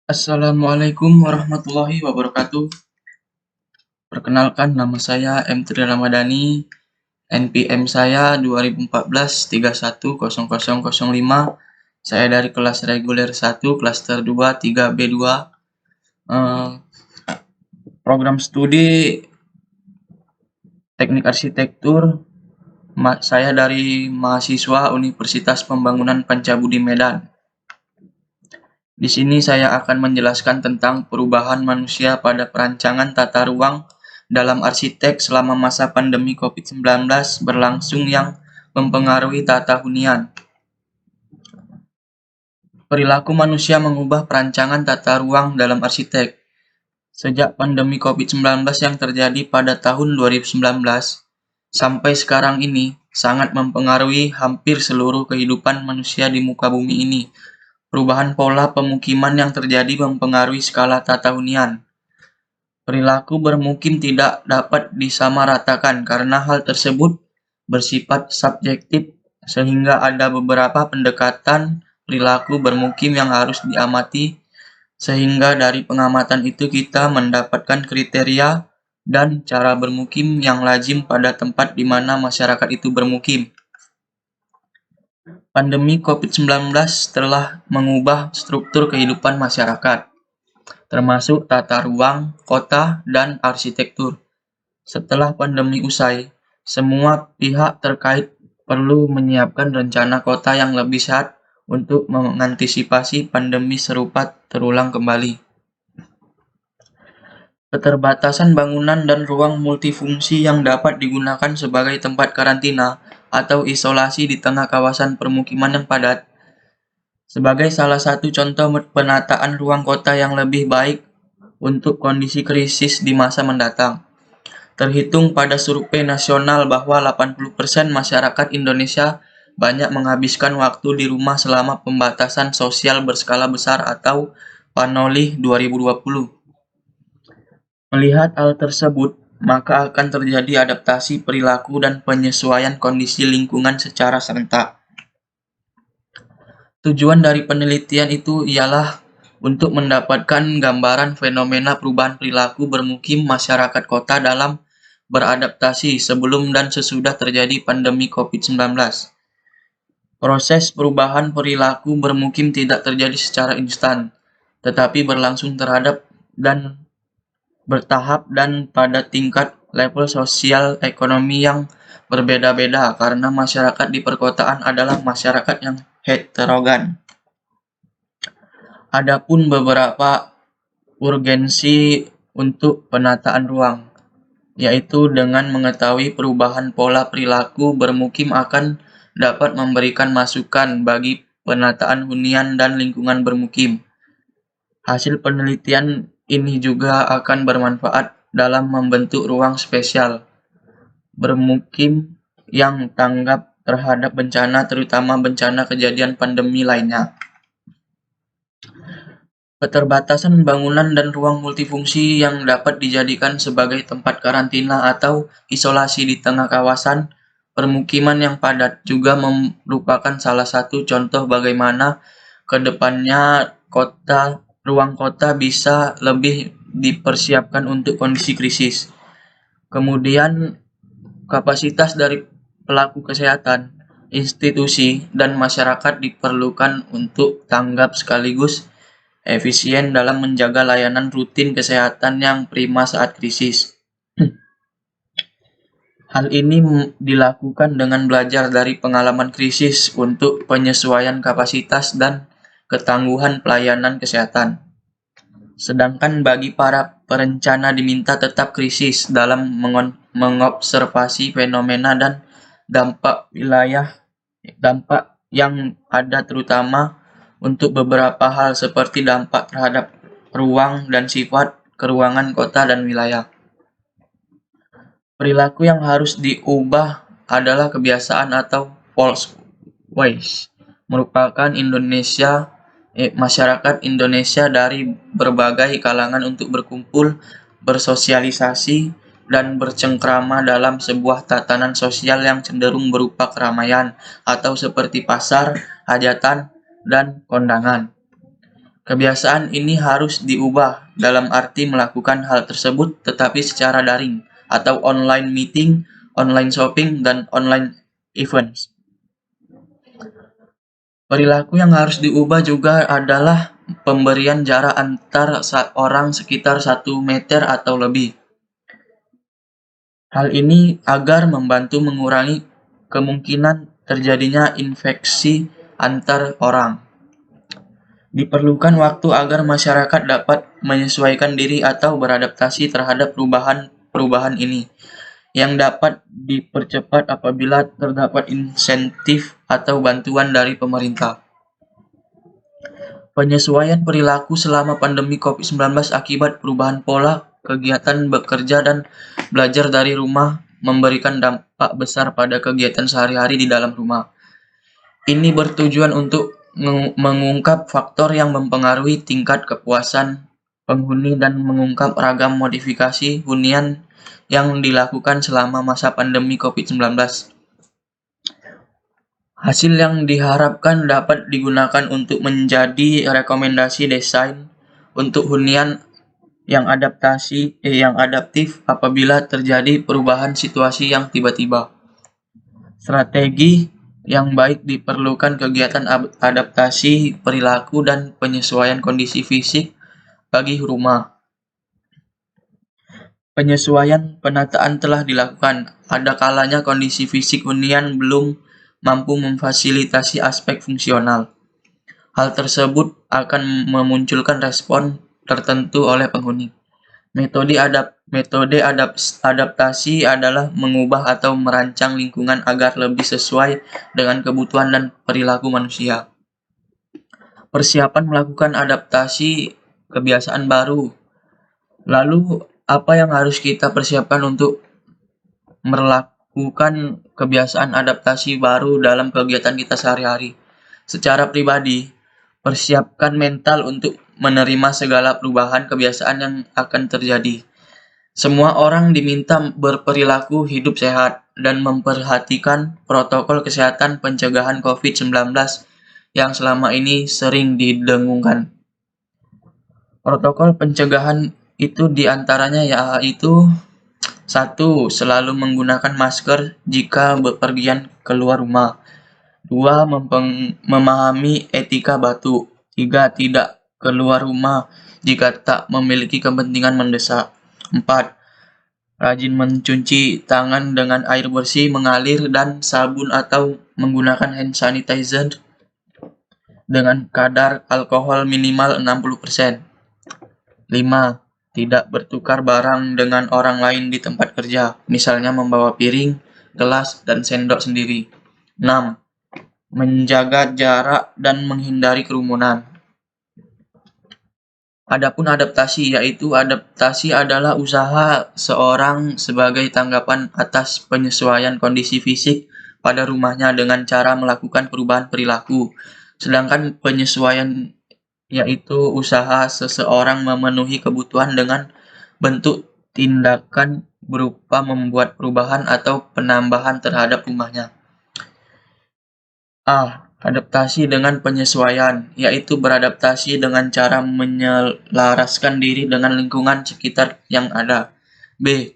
Assalamualaikum warahmatullahi wabarakatuh. Perkenalkan, nama saya M. Tri Ramadhani. NPM saya 2014 310005. Saya dari kelas reguler 1, klaster 2, 3B2. Eh, Program studi Teknik Arsitektur. Saya dari mahasiswa Universitas Pembangunan Pancabudi Medan. Di sini saya akan menjelaskan tentang perubahan manusia pada perancangan tata ruang dalam arsitek selama masa pandemi COVID-19 berlangsung yang mempengaruhi tata hunian. Perilaku manusia mengubah perancangan tata ruang dalam arsitek. Sejak pandemi COVID-19 yang terjadi pada tahun 2019 sampai sekarang ini sangat mempengaruhi hampir seluruh kehidupan manusia di muka bumi ini. Perubahan pola pemukiman yang terjadi mempengaruhi skala tata hunian. Perilaku bermukim tidak dapat disamaratakan karena hal tersebut bersifat subjektif, sehingga ada beberapa pendekatan perilaku bermukim yang harus diamati, sehingga dari pengamatan itu kita mendapatkan kriteria dan cara bermukim yang lazim pada tempat di mana masyarakat itu bermukim. Pandemi COVID-19 telah mengubah struktur kehidupan masyarakat, termasuk tata ruang, kota, dan arsitektur. Setelah pandemi usai, semua pihak terkait perlu menyiapkan rencana kota yang lebih sehat untuk mengantisipasi pandemi serupa terulang kembali. Keterbatasan bangunan dan ruang multifungsi yang dapat digunakan sebagai tempat karantina atau isolasi di tengah kawasan permukiman yang padat. Sebagai salah satu contoh penataan ruang kota yang lebih baik untuk kondisi krisis di masa mendatang. Terhitung pada survei nasional bahwa 80% masyarakat Indonesia banyak menghabiskan waktu di rumah selama pembatasan sosial berskala besar atau PANOLI 2020. Melihat hal tersebut, maka akan terjadi adaptasi perilaku dan penyesuaian kondisi lingkungan secara serentak. Tujuan dari penelitian itu ialah untuk mendapatkan gambaran fenomena perubahan perilaku bermukim masyarakat kota dalam beradaptasi sebelum dan sesudah terjadi pandemi COVID-19. Proses perubahan perilaku bermukim tidak terjadi secara instan, tetapi berlangsung terhadap dan bertahap dan pada tingkat level sosial ekonomi yang berbeda-beda karena masyarakat di perkotaan adalah masyarakat yang heterogen. Adapun beberapa urgensi untuk penataan ruang, yaitu dengan mengetahui perubahan pola perilaku bermukim akan dapat memberikan masukan bagi penataan hunian dan lingkungan bermukim. Hasil penelitian ini juga akan bermanfaat dalam membentuk ruang spesial bermukim yang tanggap terhadap bencana, terutama bencana kejadian pandemi lainnya. Keterbatasan bangunan dan ruang multifungsi yang dapat dijadikan sebagai tempat karantina atau isolasi di tengah kawasan permukiman yang padat juga merupakan salah satu contoh bagaimana ke depannya ruang kota bisa lebih dipersiapkan untuk kondisi krisis. Kemudian, kapasitas dari pelaku kesehatan, institusi, dan masyarakat diperlukan untuk tanggap sekaligus efisien dalam menjaga layanan rutin kesehatan yang prima saat krisis. Hal ini dilakukan dengan belajar dari pengalaman krisis untuk penyesuaian kapasitas dan ketangguhan pelayanan kesehatan. Sedangkan bagi para perencana diminta tetap krisis dalam mengobservasi fenomena dan dampak yang ada terutama untuk beberapa hal seperti dampak terhadap ruang dan sifat keruangan kota dan wilayah. Perilaku yang harus diubah adalah kebiasaan atau false ways, merupakan masyarakat Indonesia dari berbagai kalangan untuk berkumpul, bersosialisasi, dan bercengkrama dalam sebuah tatanan sosial yang cenderung berupa keramaian atau seperti pasar, hajatan, dan kondangan. Kebiasaan ini harus diubah dalam arti melakukan hal tersebut tetapi secara daring atau online meeting, online shopping, dan online events. Perilaku yang harus diubah juga adalah pemberian jarak antar orang sekitar 1 meter atau lebih. Hal ini agar membantu mengurangi kemungkinan terjadinya infeksi antar orang. Diperlukan waktu agar masyarakat dapat menyesuaikan diri atau beradaptasi terhadap perubahan ini, yang dapat dipercepat apabila terdapat insentif atau bantuan dari pemerintah. Penyesuaian perilaku selama pandemi COVID-19 akibat perubahan pola kegiatan bekerja dan belajar dari rumah memberikan dampak besar pada kegiatan sehari-hari di dalam rumah. Ini bertujuan untuk mengungkap faktor yang mempengaruhi tingkat kepuasan penghuni dan mengungkap ragam modifikasi hunian yang dilakukan selama masa pandemi COVID-19. Hasil yang diharapkan dapat digunakan untuk menjadi rekomendasi desain untuk hunian yang adaptif apabila terjadi perubahan situasi yang tiba-tiba. Strategi yang baik diperlukan kegiatan adaptasi perilaku dan penyesuaian kondisi fisik bagi rumah. Penyesuaian penataan telah dilakukan. Ada kalanya kondisi fisik hunian belum mampu memfasilitasi aspek fungsional. Hal tersebut akan memunculkan respon tertentu oleh penghuni. Metode adaptasi adalah mengubah atau merancang lingkungan agar lebih sesuai dengan kebutuhan dan perilaku manusia. Persiapan melakukan adaptasi kebiasaan baru. Lalu, apa yang harus kita persiapkan untuk melakukan kebiasaan adaptasi baru dalam kegiatan kita sehari-hari? Secara pribadi, persiapkan mental untuk menerima segala perubahan kebiasaan yang akan terjadi. Semua orang diminta berperilaku hidup sehat dan memperhatikan protokol kesehatan pencegahan COVID-19 yang selama ini sering didengungkan. Protokol pencegahan itu diantaranya yaitu 1. Selalu menggunakan masker jika bepergian keluar rumah. 2. Memahami etika batuk. 3. Tidak keluar rumah jika tak memiliki kepentingan mendesak. 4. Rajin mencuci tangan dengan air bersih mengalir dan sabun atau menggunakan hand sanitizer dengan kadar alkohol minimal 60%. 5. Tidak bertukar barang dengan orang lain di tempat kerja, misalnya membawa piring, gelas, dan sendok sendiri. 6. Menjaga jarak dan menghindari kerumunan. Adapun adaptasi, yaitu adaptasi adalah usaha seorang sebagai tanggapan atas penyesuaian kondisi fisik pada rumahnya dengan cara melakukan perubahan perilaku. Sedangkan penyesuaian yaitu usaha seseorang memenuhi kebutuhan dengan bentuk tindakan berupa membuat perubahan atau penambahan terhadap rumahnya. A. Adaptasi dengan penyesuaian, yaitu beradaptasi dengan cara menyelaraskan diri dengan lingkungan sekitar yang ada. B.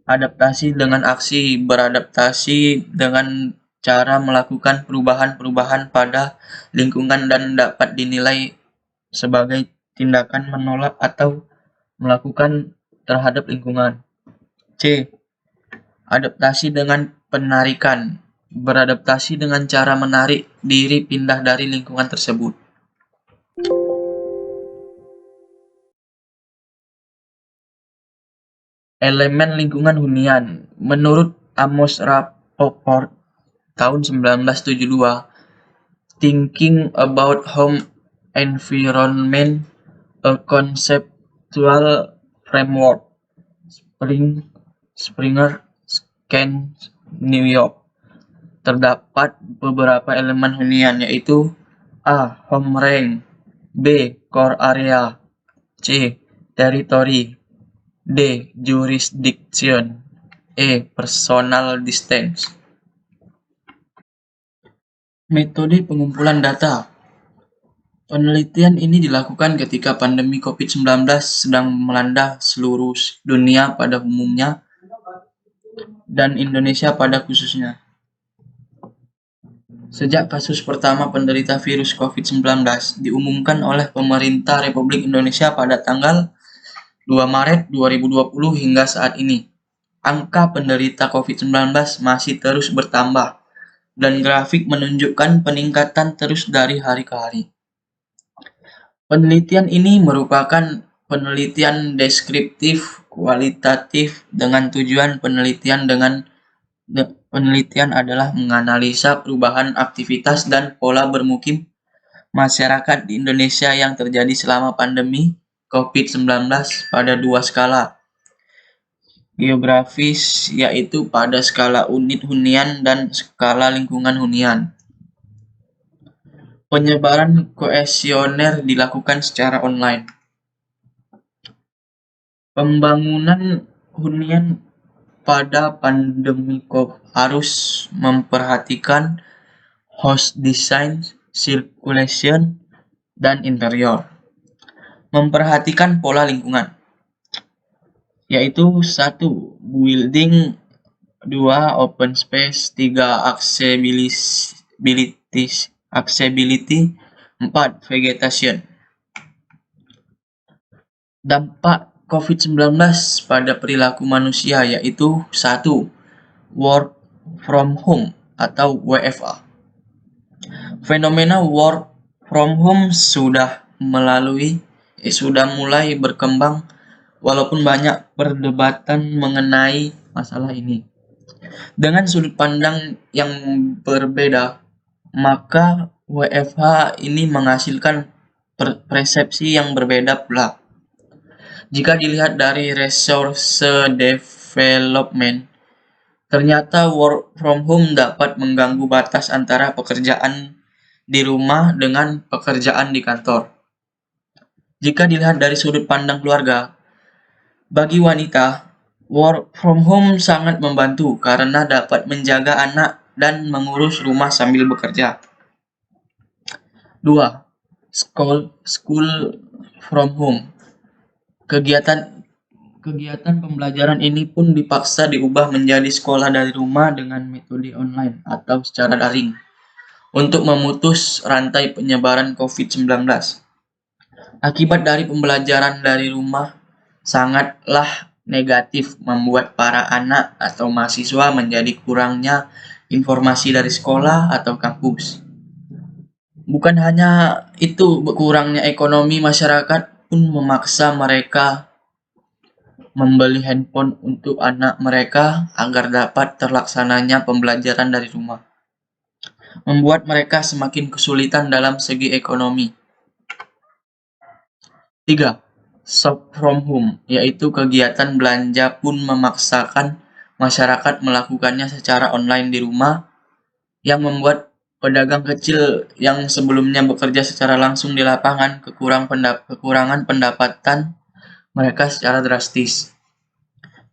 Adaptasi dengan aksi, beradaptasi dengan cara melakukan perubahan-perubahan pada lingkungan dan dapat dinilai sebagai tindakan menolak atau melakukan terhadap lingkungan. C. Adaptasi dengan penarikan, beradaptasi dengan cara menarik diri pindah dari lingkungan tersebut. Elemen lingkungan hunian. Menurut Amos Rapoport tahun 1972, Thinking About Home Environment, a Conceptual Framework, Springer, Kent, New York. Terdapat beberapa elemen hunian, yaitu A. Home range, B. Core area, C. Territory, D. Jurisdiction, E. Personal distance. Metode pengumpulan data. Penelitian ini dilakukan ketika pandemi COVID-19 sedang melanda seluruh dunia pada umumnya dan Indonesia pada khususnya. Sejak kasus pertama penderita virus COVID-19 diumumkan oleh pemerintah Republik Indonesia pada tanggal 2 Maret 2020 hingga saat ini, angka penderita COVID-19 masih terus bertambah dan grafik menunjukkan peningkatan terus dari hari ke hari. Penelitian ini merupakan penelitian deskriptif kualitatif dengan tujuan penelitian adalah menganalisa perubahan aktivitas dan pola bermukim masyarakat di Indonesia yang terjadi selama pandemi COVID-19 pada dua skala geografis, yaitu pada skala unit hunian dan skala lingkungan hunian. Penyebaran kuesioner dilakukan secara online. Pembangunan hunian pada pandemi harus memperhatikan host design, circulation, dan interior. Memperhatikan pola lingkungan, yaitu 1. Building, 2. Open space, 3. Accessibility, 4. Vegetation. Dampak COVID-19 pada perilaku manusia yaitu 1. Work from home atau WFA. Fenomena work from home sudah mulai berkembang walaupun banyak perdebatan mengenai masalah ini. Dengan sudut pandang yang berbeda, maka WFH ini menghasilkan persepsi yang berbeda pula. Jika dilihat dari resource development, ternyata work from home dapat mengganggu batas antara pekerjaan di rumah dengan pekerjaan di kantor. Jika dilihat dari sudut pandang keluarga, bagi wanita, work from home sangat membantu karena dapat menjaga anak dan mengurus rumah sambil bekerja. 2. School from home. Kegiatan pembelajaran ini pun dipaksa diubah menjadi sekolah dari rumah dengan metode online atau secara daring untuk memutus rantai penyebaran COVID-19. Akibat dari pembelajaran dari rumah sangatlah negatif, membuat para anak atau mahasiswa menjadi kurangnya informasi dari sekolah atau kampus. Bukan hanya itu, berkurangnya ekonomi masyarakat pun memaksa mereka membeli handphone untuk anak mereka agar dapat terlaksananya pembelajaran dari rumah, membuat mereka semakin kesulitan dalam segi ekonomi. 3. Shop from home, yaitu kegiatan belanja pun memaksakan masyarakat melakukannya secara online di rumah, yang membuat pedagang kecil yang sebelumnya bekerja secara langsung di lapangan kekurangan pendapatan mereka secara drastis.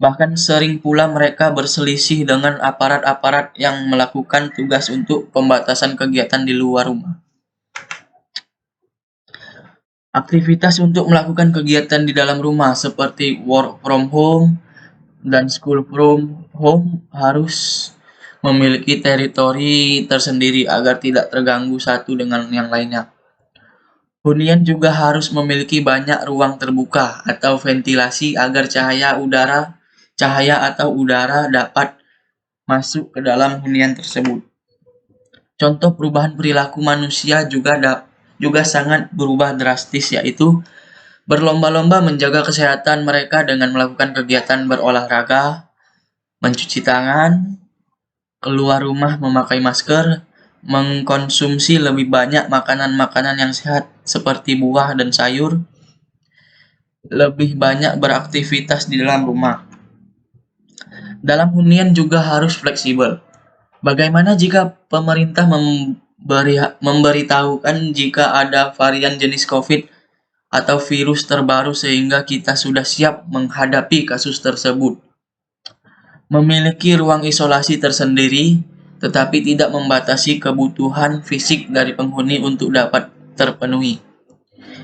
Bahkan sering pula mereka berselisih dengan aparat-aparat yang melakukan tugas untuk pembatasan kegiatan di luar rumah. Aktivitas untuk melakukan kegiatan di dalam rumah seperti work from home dan school from home harus memiliki teritori tersendiri agar tidak terganggu satu dengan yang lainnya. Hunian juga harus memiliki banyak ruang terbuka atau ventilasi agar cahaya atau udara dapat masuk ke dalam hunian tersebut. Contoh perubahan perilaku manusia juga sangat berubah drastis, yaitu berlomba-lomba menjaga kesehatan mereka dengan melakukan kegiatan berolahraga, mencuci tangan, keluar rumah memakai masker, mengkonsumsi lebih banyak makanan-makanan yang sehat seperti buah dan sayur, lebih banyak beraktivitas di dalam rumah. Dalam hunian juga harus fleksibel. Bagaimana jika pemerintah memberitahukan jika ada varian jenis COVID atau virus terbaru sehingga kita sudah siap menghadapi kasus tersebut? Memiliki ruang isolasi tersendiri, tetapi tidak membatasi kebutuhan fisik dari penghuni untuk dapat terpenuhi.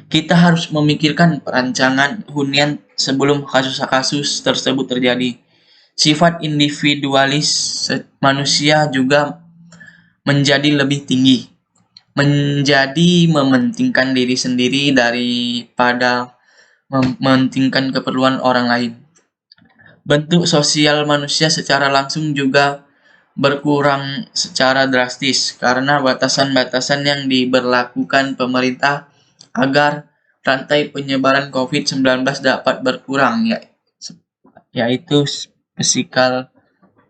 Kita harus memikirkan perancangan hunian sebelum kasus-kasus tersebut terjadi. Sifat individualis manusia juga menjadi lebih tinggi, menjadi mementingkan diri sendiri daripada mementingkan keperluan orang lain. Bentuk sosial manusia secara langsung juga berkurang secara drastis karena batasan-batasan yang diberlakukan pemerintah agar rantai penyebaran COVID-19 dapat berkurang, yaitu physical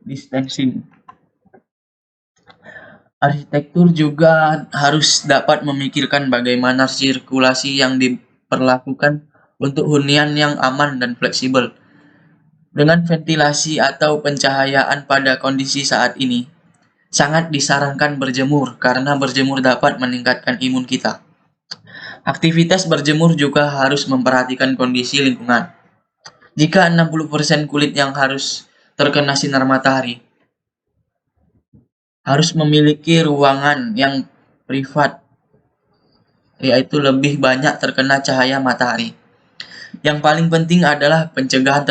distancing. Arsitektur juga harus dapat memikirkan bagaimana sirkulasi yang diperlakukan untuk hunian yang aman dan fleksibel. Dengan ventilasi atau pencahayaan pada kondisi saat ini, sangat disarankan berjemur karena berjemur dapat meningkatkan imun kita. Aktivitas berjemur juga harus memperhatikan kondisi lingkungan. Jika 60% kulit yang harus terkena sinar matahari, harus memiliki ruangan yang privat, yaitu lebih banyak terkena cahaya matahari. Yang paling penting adalah pencegahan,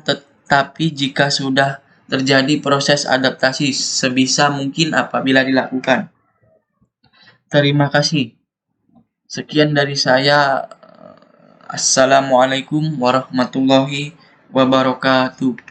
tetapi jika sudah terjadi proses adaptasi sebisa mungkin apabila dilakukan. Terima kasih. Sekian dari saya. Assalamualaikum warahmatullahi wabarakatuh.